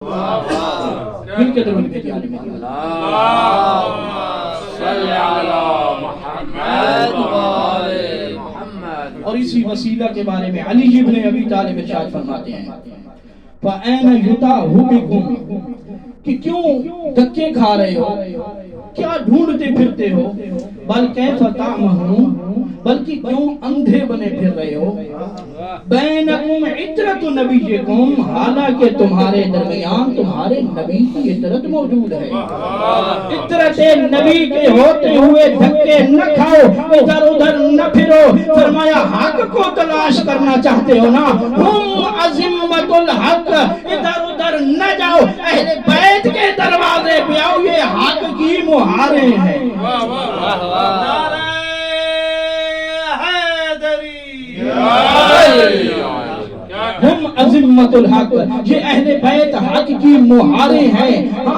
مل کے درود بھیجیے علی محمد صلی علی محمد اور اسی وسیلہ کے بارے میں علی ابن ابی طالب ارشاد فرماتے ہیں فَأَيْنَ يُتَاهُ کہ کیوں دھکے کھا رہے ہو، کیا ڈھونڈتے پھرتے ہو، بل کیف تعمہون بلکہ کیوں اندھے بنے پھر رہے ہو، بینکم عطرت نبیکم حالانکہ تمہارے درمیان تمہارے نبی کی عطرت موجود ہے۔ عطرت نبی کے ہوتے ہوئے دھکے نہ کھاؤ، ادھر ادھر نہ پھرو، فرمایا حق کو تلاش کرنا چاہتے ہو نا، ہم عظمت الحق، ادھر ادھر نہ جاؤ، اہل بیت کے دروازے پہ آؤ، یہ حق کی مہارے ہیں۔ ہم عظمت الحق، یہ اہل بیت حق کی مہارے ہیں۔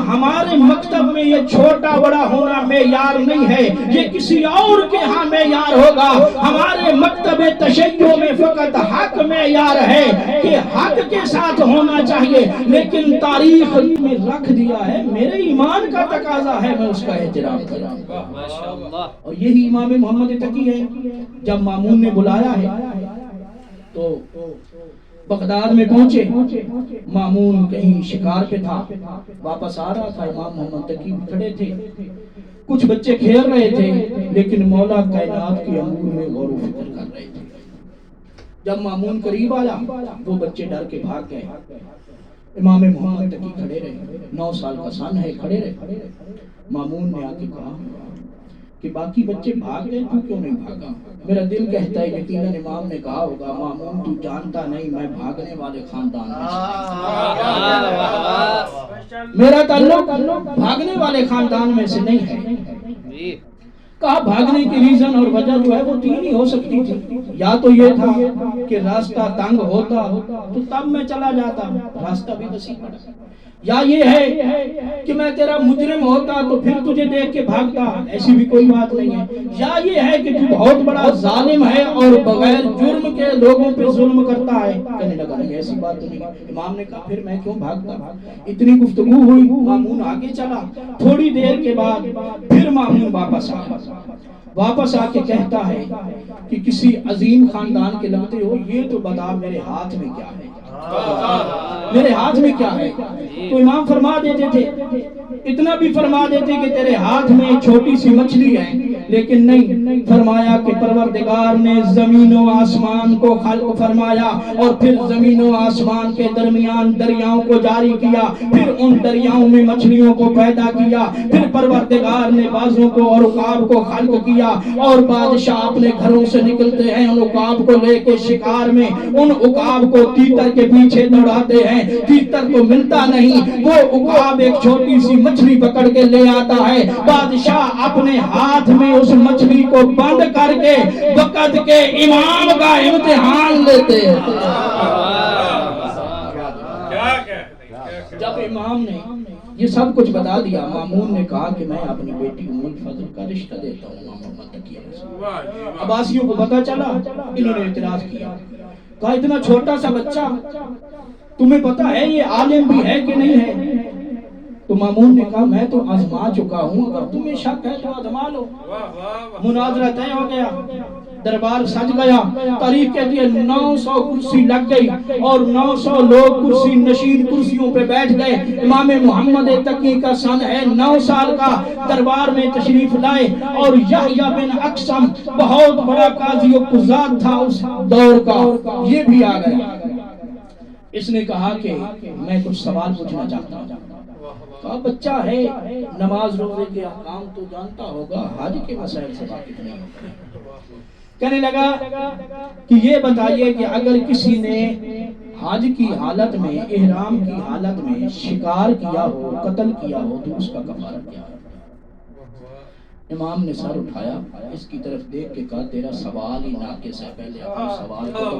ہمارے مکتب میں یہ چھوٹا بڑا ہونا معیار نہیں ہے، یہ کسی اور کے ہاں معیار ہوگا۔ ہمارے مکتب تشیع میں فقط حق معیار ہے کہ حق کے ساتھ ہونا چاہیے، لیکن تاریخ میں رکھ دیا ہے میرے ایمان کا تقاضا ہے میں اس کا احترام کروں۔ اور یہی امام محمد تقی ہے، جب مامون نے بلایا ہے تو بغداد میں پہنچے، مامون کہیں شکار پہ تھا، واپس آ رہا تھا، امام محمد تقی کھڑے تھے، کچھ بچے کھیل رہے تھے لیکن مولا کائنات کی امور میں غور و فکر کر رہے تھے۔ جب مامون قریب آیا وہ بچے ڈر کے بھاگ گئے، امام محمد تقی کھڑے رہے، 9 سال کا سن ہے، کھڑے رہے۔ مامون نے آ کے کہا کہ باقی بچے بھاگ گئے، تو کیوں نہیں بھاگا؟ میرا دل کہتا ہے یقیناً امام نے کہا ہوگا مامون تو جانتا نہیں میں بھاگنے والے خاندان میں سے، میرا تعلق بھاگنے والے خاندان میں سے نہیں ہے۔ کہا بھاگنے کی ریزن اور وجہ جو ہے وہ 3 ہی ہو سکتی تھی، یا تو یہ تھا کہ راستہ تنگ ہوتا تو تب میں چلا جاتا، راستہ بھی وسیع پڑا، یا یہ ہے کہ میں تیرا مجرم ہوتا تو پھر تجھے دیکھ کے بھاگتا، ایسی بھی کوئی بات نہیں ہے، یا یہ ہے کہ تو بہت بڑا ظالم ہے اور بغیر جرم کے لوگوں پہ ظلم کرتا ہے۔ کہنے لگا نہیں ایسی بات نہیں۔ امام نے کہا پھر میں کیوں بھاگتا؟ اتنی گفتگو ہوئی، مامون آگے چلا، تھوڑی دیر کے بعد پھر مامون واپس آ کے کہتا ہے کہ کسی عظیم خاندان کے لگتے ہو، یہ تو بتا میرے ہاتھ میں کیا ہے، میرے ہاتھ میں کیا ہے؟ تو امام فرما دیتے تھے، اتنا بھی فرما دیتے کہ تیرے ہاتھ میں چھوٹی سی مچھلی ہے، لیکن نہیں، فرمایا کہ پروردگار نے زمین و آسمان کو خلق فرمایا اور پھر زمین و آسمان کے درمیان دریاؤں کو جاری کیا، پھر ان دریاؤں میں مچھلیوں کو پیدا کیا، پھر پروردگار نے بازوں کو اور عقاب کو خلق کیا، اور بادشاہ اپنے گھروں سے نکلتے ہیں ان عقاب کو لے کے شکار میں، ان عقاب کو تیتر کے پیچھے دوڑاتے ہیں، تیتر کو ملتا نہیں، وہ عقاب ایک چھوٹی سی مچھلی پکڑ کے لے آتا ہے، بادشاہ اپنے ہاتھ میں اس مچھلی کو بند کر کے وقت کے امام کا امتحان لیتے ہیں۔ جب امام نے یہ سب کچھ بتا دیا، مامون نے کہا کہ میں اپنی بیٹی ام الفضل کا رشتہ دیتا ہوں امام محمد تقی۔ عباسیوں کو پتا چلا، انہوں نے اعتراض کیا، کہا اتنا چھوٹا سا بچہ، تمہیں پتا ہے یہ عالم بھی ہے کہ نہیں ہے؟ تو مامون نے کہا میں تو آزما چکا ہوں، اگر تمہیں شک ہے تو آزما لو۔ مناظرہ طے ہو گیا، دربار سج گیا، تاریخ کہتی ہے 900 کرسی لگ گئی اور 900 لوگ کرسی نشین کرسیوں پہ بیٹھ گئے۔ امام محمد تقی کا سن ہے 9 سال کا، دربار میں تشریف لائے اور یحییٰ بن اقسم بہت بڑا قاضی و قضات تھا اس دور کا، یہ بھی آ گیا۔ اس نے کہا کہ میں کچھ سوال پوچھنا چاہتا ہوں۔ کہا بچہ ہے، نماز روزے کے احکام تو جانتا ہوگا، حج کے مسائل سے واقف نہیں ہوگا۔ کہنے لگا کہ یہ بتائیے کہ اگر کسی نے حج کی حالت میں، احرام کی حالت میں شکار کیا ہو، قتل کیا ہو تو اس کا کفارہ کیا ہے؟ امام نے سر اٹھایا، اس کی طرف دیکھ کے کہا تیرا سوال ہی ناقص ہے، پہلے اپنے سوال کو تو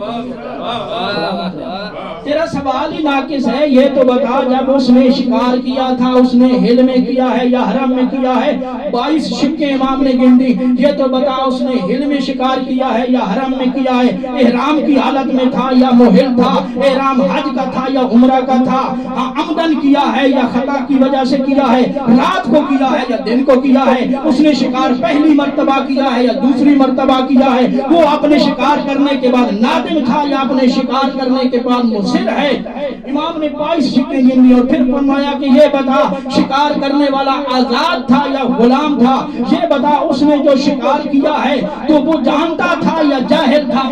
تیرا سوال ہی ناقص ہے، یہ تو بتا جب اس نے شکار کیا تھا اس نے ہل میں کیا ہے یا حرم میں کیا ہے؟ 22 شکیں امام نے گن دی، یہ تو بتا اس نے ہل میں شکار کیا ہے یا حرم میں کیا ہے؟ احرام کی حالت میں تھا یا محل تھا؟ احرام حج کا تھا یا عمرہ کا تھا؟ عمدن کیا ہے یا خطا کی وجہ سے کیا ہے؟ رات کو کیا ہے یا دن کو کیا ہے؟ اس نے شکار پہلی مرتبہ کیا ہے یا دوسری مرتبہ کیا ہے؟ وہ اپنے شکار کرنے کے بعد نادم تھا یا اپنے شکار کرنے کے بعد مصر ہے؟ امام نے 22 شکیں گن لی اور پھر فرمایا کہ یہ بتا شکار کرنے والا آزاد تھا یا غلام تھا؟ یہ بتا اس نے جو شکار کیا ہے تو وہ جانتا تھا یا جاہل تھا؟